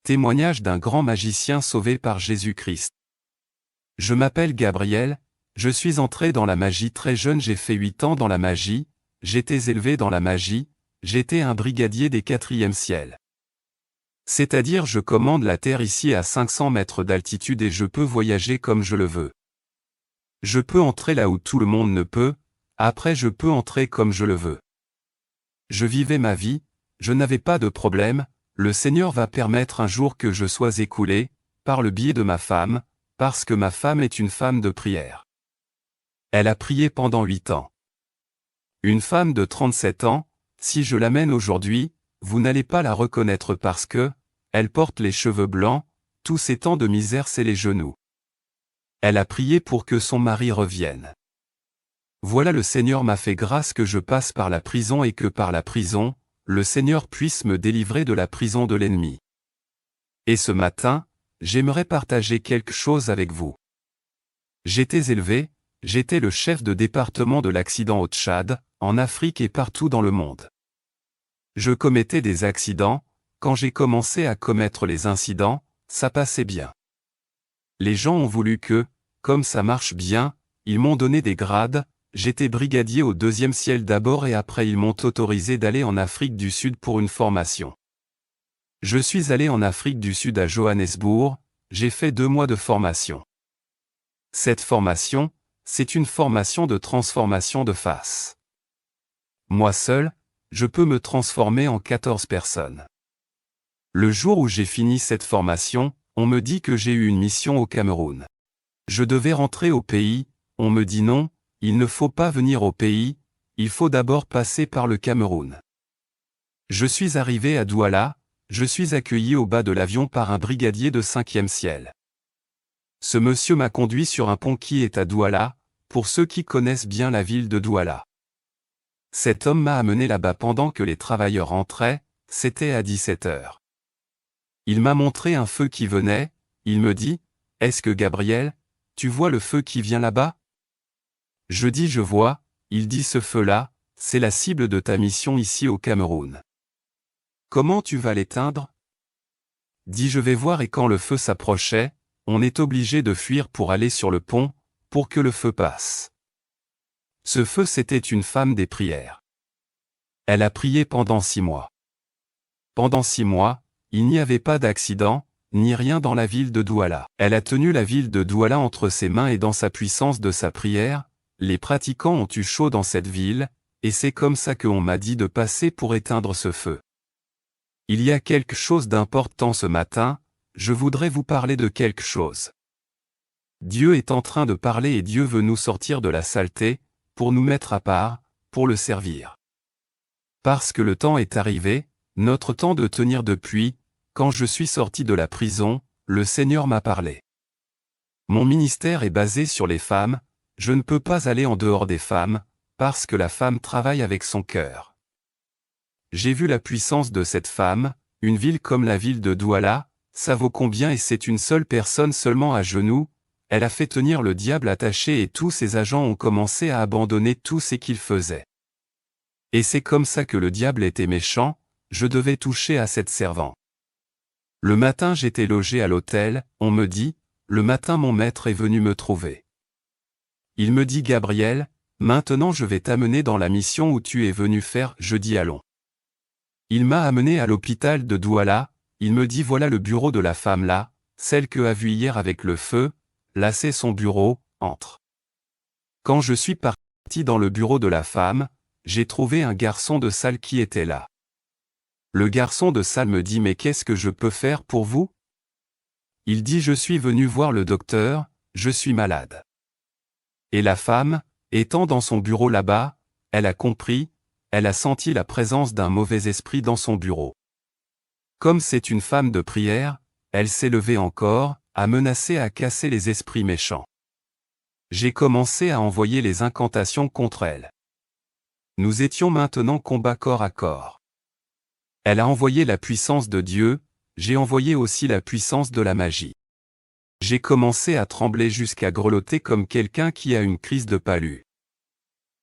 Témoignage d'un grand magicien sauvé par Jésus-Christ. Je m'appelle Gabriel, je suis entré dans la magie très jeune, j'ai fait 8 ans dans la magie, j'étais élevé dans la magie, j'étais un brigadier des 4e ciels. C'est-à-dire je commande la terre ici à 500 mètres d'altitude et je peux voyager comme je le veux. Je peux entrer là où tout le monde ne peut, après je peux entrer comme je le veux. Je vivais ma vie, je n'avais pas de problème. Le Seigneur va permettre un jour que je sois écoulé, par le biais de ma femme, parce que ma femme est une femme de prière. Elle a prié pendant 8 ans. Une femme de 37 ans, si je l'amène aujourd'hui, vous n'allez pas la reconnaître parce que, elle porte les cheveux blancs, tous ces temps de misère c'est les genoux. Elle a prié pour que son mari revienne. Voilà, le Seigneur m'a fait grâce que je passe par la prison et que par la prison, le Seigneur puisse me délivrer de la prison de l'ennemi. Et ce matin, j'aimerais partager quelque chose avec vous. J'étais élevé, j'étais le chef de département de l'accident au Tchad, en Afrique et partout dans le monde. Je commettais des accidents, quand j'ai commencé à commettre les incidents, ça passait bien. Les gens ont voulu que, comme ça marche bien, ils m'ont donné des grades. J'étais brigadier au 2e ciel d'abord et après ils m'ont autorisé d'aller en Afrique du Sud pour une formation. Je suis allé en Afrique du Sud à Johannesburg, j'ai fait 2 mois de formation. Cette formation, c'est une formation de transformation de face. Moi seul, je peux me transformer en 14 personnes. Le jour où j'ai fini cette formation, on me dit que j'ai eu une mission au Cameroun. Je devais rentrer au pays, on me dit non. Il ne faut pas venir au pays, il faut d'abord passer par le Cameroun. Je suis arrivé à Douala, je suis accueilli au bas de l'avion par un brigadier de 5e ciel. Ce monsieur m'a conduit sur un pont qui est à Douala, pour ceux qui connaissent bien la ville de Douala. Cet homme m'a amené là-bas pendant que les travailleurs entraient, c'était à 17 h. Il m'a montré un feu qui venait, il me dit, « Est-ce que Gabriel, tu vois le feu qui vient là-bas » Je dis je vois, il dit ce feu-là, c'est la cible de ta mission ici au Cameroun. Comment tu vas l'éteindre? Dis je vais voir et quand le feu s'approchait, on est obligé de fuir pour aller sur le pont, pour que le feu passe. Ce feu c'était une femme des prières. Elle a prié pendant 6 mois. Pendant 6 mois, il n'y avait pas d'accident, ni rien dans la ville de Douala. Elle a tenu la ville de Douala entre ses mains et dans sa puissance de sa prière. Les pratiquants ont eu chaud dans cette ville, et c'est comme ça qu'on m'a dit de passer pour éteindre ce feu. Il y a quelque chose d'important ce matin, je voudrais vous parler de quelque chose. Dieu est en train de parler et Dieu veut nous sortir de la saleté, pour nous mettre à part, pour le servir. Parce que le temps est arrivé, notre temps de tenir depuis, quand je suis sorti de la prison, le Seigneur m'a parlé. Mon ministère est basé sur les femmes. Je ne peux pas aller en dehors des femmes, parce que la femme travaille avec son cœur. J'ai vu la puissance de cette femme, une ville comme la ville de Douala, ça vaut combien et c'est une seule personne seulement à genoux, elle a fait tenir le diable attaché et tous ses agents ont commencé à abandonner tout ce qu'ils faisaient. Et c'est comme ça que le diable était méchant, je devais toucher à cette servante. Le matin j'étais logé à l'hôtel, on me dit, le matin mon maître est venu me trouver. Il me dit Gabriel, maintenant je vais t'amener dans la mission où tu es venu faire, je dis allons. Il m'a amené à l'hôpital de Douala, il me dit voilà le bureau de la femme là, celle que a vue hier avec le feu, là c'est son bureau, entre. Quand je suis parti dans le bureau de la femme, j'ai trouvé un garçon de salle qui était là. Le garçon de salle me dit mais qu'est-ce que je peux faire pour vous? Il dit je suis venu voir le docteur, je suis malade. Et la femme, étant dans son bureau là-bas, elle a compris, elle a senti la présence d'un mauvais esprit dans son bureau. Comme c'est une femme de prière, elle s'est levée encore, a menacé à casser les esprits méchants. J'ai commencé à envoyer les incantations contre elle. Nous étions maintenant combat corps à corps. Elle a envoyé la puissance de Dieu, j'ai envoyé aussi la puissance de la magie. J'ai commencé à trembler jusqu'à grelotter comme quelqu'un qui a une crise de palu.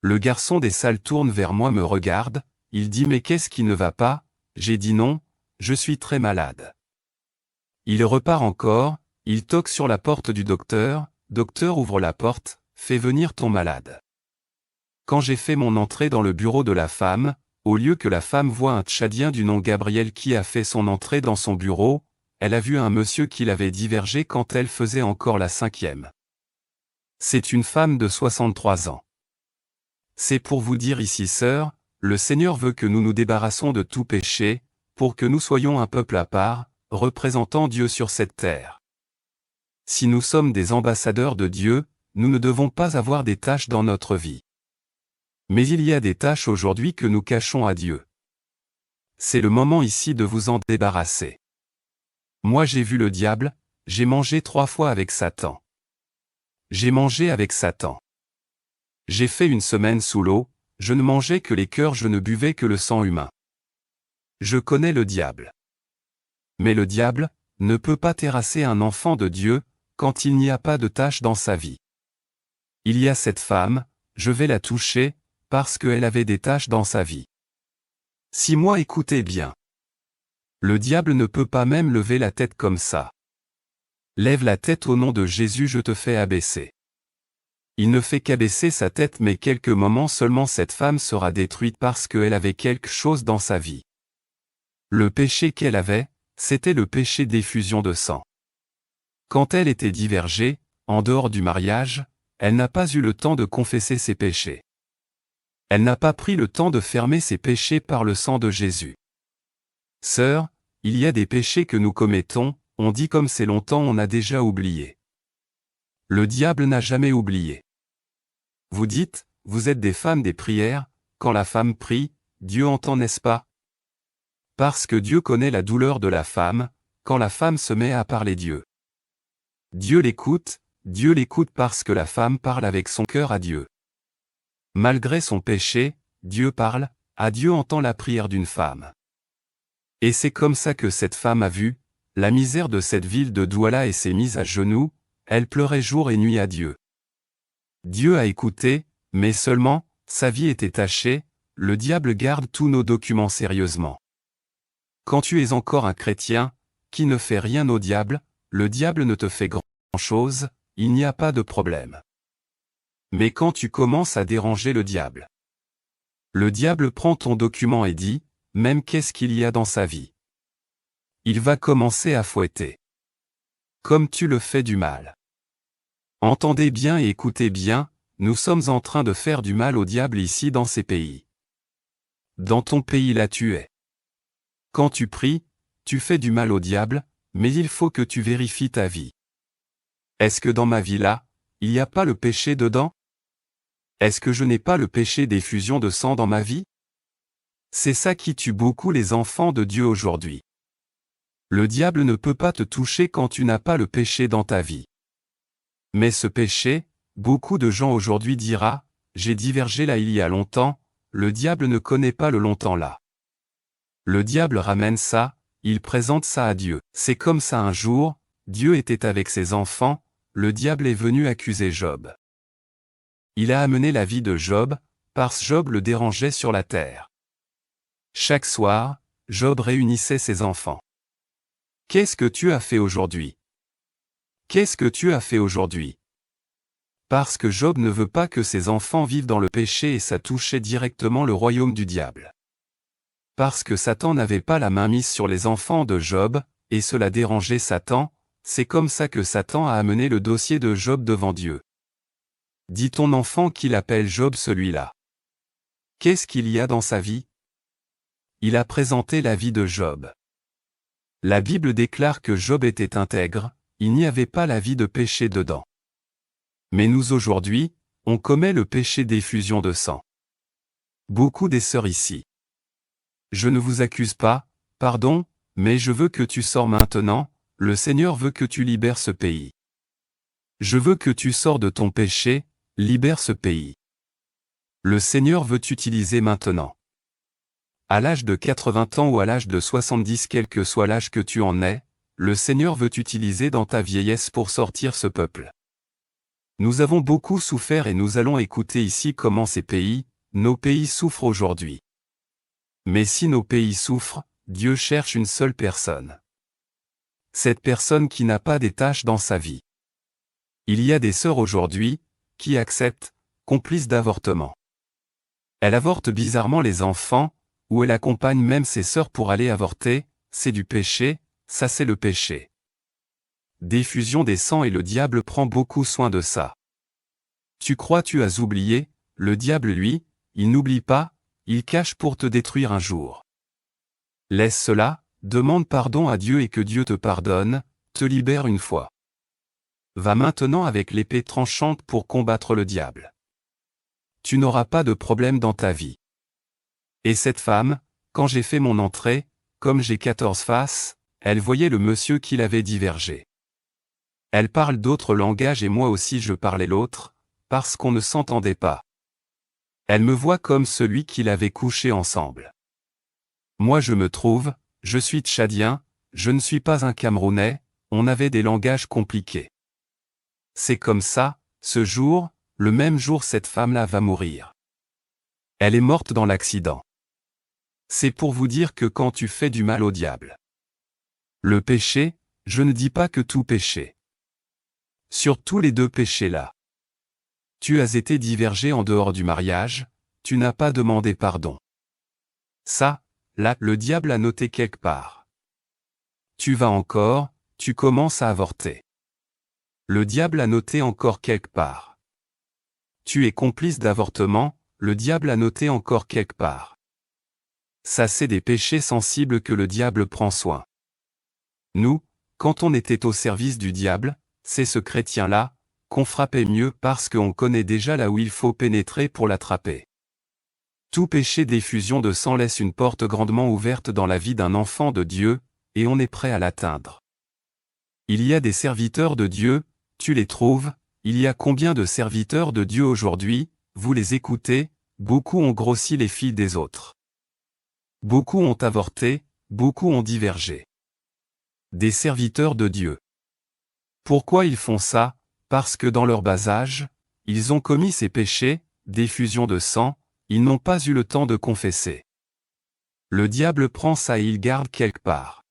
Le garçon des salles tourne vers moi, me regarde, il dit mais qu'est-ce qui ne va pas? J'ai dit non, je suis très malade. Il repart encore, il toque sur la porte du docteur, docteur ouvre la porte, fais venir ton malade. Quand j'ai fait mon entrée dans le bureau de la femme, au lieu que la femme voie un Tchadien du nom Gabriel qui a fait son entrée dans son bureau, elle a vu un monsieur qui l'avait divergé quand elle faisait encore la 5e. C'est une femme de 63 ans. C'est pour vous dire ici, sœur, le Seigneur veut que nous nous débarrassons de tout péché, pour que nous soyons un peuple à part, représentant Dieu sur cette terre. Si nous sommes des ambassadeurs de Dieu, nous ne devons pas avoir des tâches dans notre vie. Mais il y a des tâches aujourd'hui que nous cachons à Dieu. C'est le moment ici de vous en débarrasser. Moi j'ai vu le diable, j'ai mangé 3 fois avec Satan. J'ai mangé avec Satan. J'ai fait une semaine sous l'eau, je ne mangeais que les cœurs, je ne buvais que le sang humain. Je connais le diable. Mais le diable ne peut pas terrasser un enfant de Dieu quand il n'y a pas de tâche dans sa vie. Il y a cette femme, je vais la toucher, parce qu'elle avait des tâches dans sa vie. Si moi écoutez bien. Le diable ne peut pas même lever la tête comme ça. Lève la tête au nom de Jésus, je te fais abaisser. Il ne fait qu'abaisser sa tête, mais quelques moments seulement cette femme sera détruite parce qu'elle avait quelque chose dans sa vie. Le péché qu'elle avait, c'était le péché d'effusion de sang. Quand elle était divergée, en dehors du mariage, elle n'a pas eu le temps de confesser ses péchés. Elle n'a pas pris le temps de fermer ses péchés par le sang de Jésus. Sœur, il y a des péchés que nous commettons, on dit comme c'est longtemps on a déjà oublié. Le diable n'a jamais oublié. Vous dites, vous êtes des femmes des prières, quand la femme prie, Dieu entend, n'est-ce pas? Parce que Dieu connaît la douleur de la femme, quand la femme se met à parler Dieu. Dieu l'écoute parce que la femme parle avec son cœur à Dieu. Malgré son péché, Dieu parle, à Dieu entend la prière d'une femme. Et c'est comme ça que cette femme a vu la misère de cette ville de Douala et s'est mise à genoux, elle pleurait jour et nuit à Dieu. Dieu a écouté, mais seulement, sa vie était tachée, le diable garde tous nos documents sérieusement. Quand tu es encore un chrétien, qui ne fait rien au diable, le diable ne te fait grand-chose, il n'y a pas de problème. Mais quand tu commences à déranger le diable prend ton document et dit, même qu'est-ce qu'il y a dans sa vie. Il va commencer à fouetter. Comme tu le fais du mal. Entendez bien et écoutez bien, nous sommes en train de faire du mal au diable ici dans ces pays. Dans ton pays là tu es. Quand tu pries, tu fais du mal au diable, mais il faut que tu vérifies ta vie. Est-ce que dans ma vie là, il n'y a pas le péché dedans? Est-ce que je n'ai pas le péché d'effusion de sang dans ma vie? C'est ça qui tue beaucoup les enfants de Dieu aujourd'hui. Le diable ne peut pas te toucher quand tu n'as pas le péché dans ta vie. Mais ce péché, beaucoup de gens aujourd'hui dira, j'ai divergé là il y a longtemps, le diable ne connaît pas le longtemps là. Le diable ramène ça, il présente ça à Dieu. C'est comme ça un jour, Dieu était avec ses enfants, le diable est venu accuser Job. Il a amené la vie de Job, parce que Job le dérangeait sur la terre. Chaque soir, Job réunissait ses enfants. Qu'est-ce que tu as fait aujourd'hui? Qu'est-ce que tu as fait aujourd'hui? Parce que Job ne veut pas que ses enfants vivent dans le péché et ça touchait directement le royaume du diable. Parce que Satan n'avait pas la main mise sur les enfants de Job, et cela dérangeait Satan, c'est comme ça que Satan a amené le dossier de Job devant Dieu. Dis ton enfant qu'il appelle Job celui-là. Qu'est-ce qu'il y a dans sa vie? Il a présenté la vie de Job. La Bible déclare que Job était intègre, il n'y avait pas la vie de péché dedans. Mais nous aujourd'hui, on commet le péché d'effusion de sang. Beaucoup des sœurs ici. Je ne vous accuse pas, pardon, mais je veux que tu sors maintenant, le Seigneur veut que tu libères ce pays. Je veux que tu sors de ton péché, libère ce pays. Le Seigneur veut t'utiliser maintenant. À l'âge de 80 ans ou à l'âge de 70, quel que soit l'âge que tu en aies, le Seigneur veut t'utiliser dans ta vieillesse pour sortir ce peuple. Nous avons beaucoup souffert et nous allons écouter ici comment ces pays, nos pays souffrent aujourd'hui. Mais si nos pays souffrent, Dieu cherche une seule personne. Cette personne qui n'a pas des tâches dans sa vie. Il y a des sœurs aujourd'hui, qui acceptent, complices d'avortement. Elle avorte bizarrement les enfants, ou elle accompagne même ses sœurs pour aller avorter, c'est du péché, ça c'est le péché. Diffusion des sangs et le diable prend beaucoup soin de ça. Tu crois tu as oublié, le diable lui, il n'oublie pas, il cache pour te détruire un jour. Laisse cela, demande pardon à Dieu et que Dieu te pardonne, te libère une fois. Va maintenant avec l'épée tranchante pour combattre le diable. Tu n'auras pas de problème dans ta vie. Et cette femme, quand j'ai fait mon entrée, comme j'ai 14 faces, elle voyait le monsieur qui l'avait divergé. Elle parle d'autres langages et moi aussi je parlais l'autre, parce qu'on ne s'entendait pas. Elle me voit comme celui qui l'avait couché ensemble. Moi je me trouve, je suis tchadien, je ne suis pas un Camerounais, on avait des langages compliqués. C'est comme ça, ce jour, le même jour cette femme-là va mourir. Elle est morte dans l'accident. C'est pour vous dire que quand tu fais du mal au diable. Le péché, je ne dis pas que tout péché. Sur tous les deux péchés-là. Tu as été divergé en dehors du mariage, tu n'as pas demandé pardon. Ça, là, le diable a noté quelque part. Tu vas encore, tu commences à avorter. Le diable a noté encore quelque part. Tu es complice d'avortement, le diable a noté encore quelque part. Ça c'est des péchés sensibles que le diable prend soin. Nous, quand on était au service du diable, c'est ce chrétien-là, qu'on frappait mieux parce qu'on connaît déjà là où il faut pénétrer pour l'attraper. Tout péché d'effusion de sang laisse une porte grandement ouverte dans la vie d'un enfant de Dieu, et on est prêt à l'atteindre. Il y a des serviteurs de Dieu, tu les trouves, il y a combien de serviteurs de Dieu aujourd'hui, vous les écoutez, beaucoup ont grossi les filles des autres. Beaucoup ont avorté, beaucoup ont divergé. Des serviteurs de Dieu. Pourquoi ils font ça? Parce que dans leur bas âge, ils ont commis ces péchés, d'effusion de sang, ils n'ont pas eu le temps de confesser. Le diable prend ça et il garde quelque part.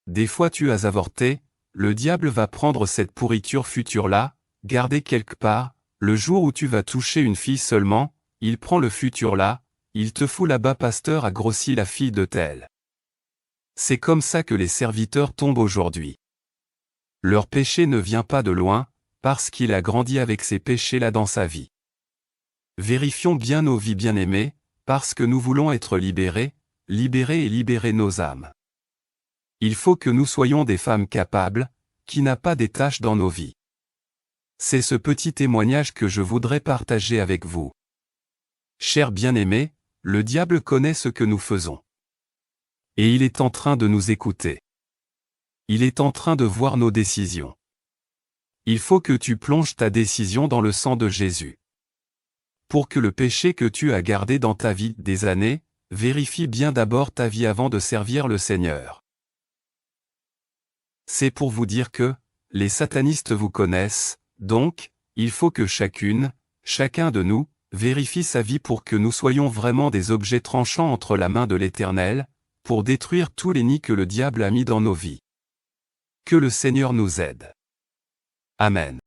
Des fois tu as avorté, le diable va prendre cette pourriture future-là, garder quelque part, le jour où tu vas toucher une fille seulement, il prend le futur là, il te fout là-bas pasteur a grossi la fille de tel. C'est comme ça que les serviteurs tombent aujourd'hui. Leur péché ne vient pas de loin, parce qu'il a grandi avec ces péchés-là dans sa vie. Vérifions bien nos vies bien-aimées, parce que nous voulons être libérés et libérer nos âmes. Il faut que nous soyons des femmes capables, qui n'ont pas des tâches dans nos vies. C'est ce petit témoignage que je voudrais partager avec vous. Chers bien-aimés, le diable connaît ce que nous faisons. Et il est en train de nous écouter. Il est en train de voir nos décisions. Il faut que tu plonges ta décision dans le sang de Jésus. Pour que le péché que tu as gardé dans ta vie des années, vérifie bien d'abord ta vie avant de servir le Seigneur. C'est pour vous dire que, les satanistes vous connaissent, donc, il faut que chacun de nous, vérifie sa vie pour que nous soyons vraiment des objets tranchants entre la main de l'Éternel, pour détruire tous les nids que le diable a mis dans nos vies. Que le Seigneur nous aide. Amen.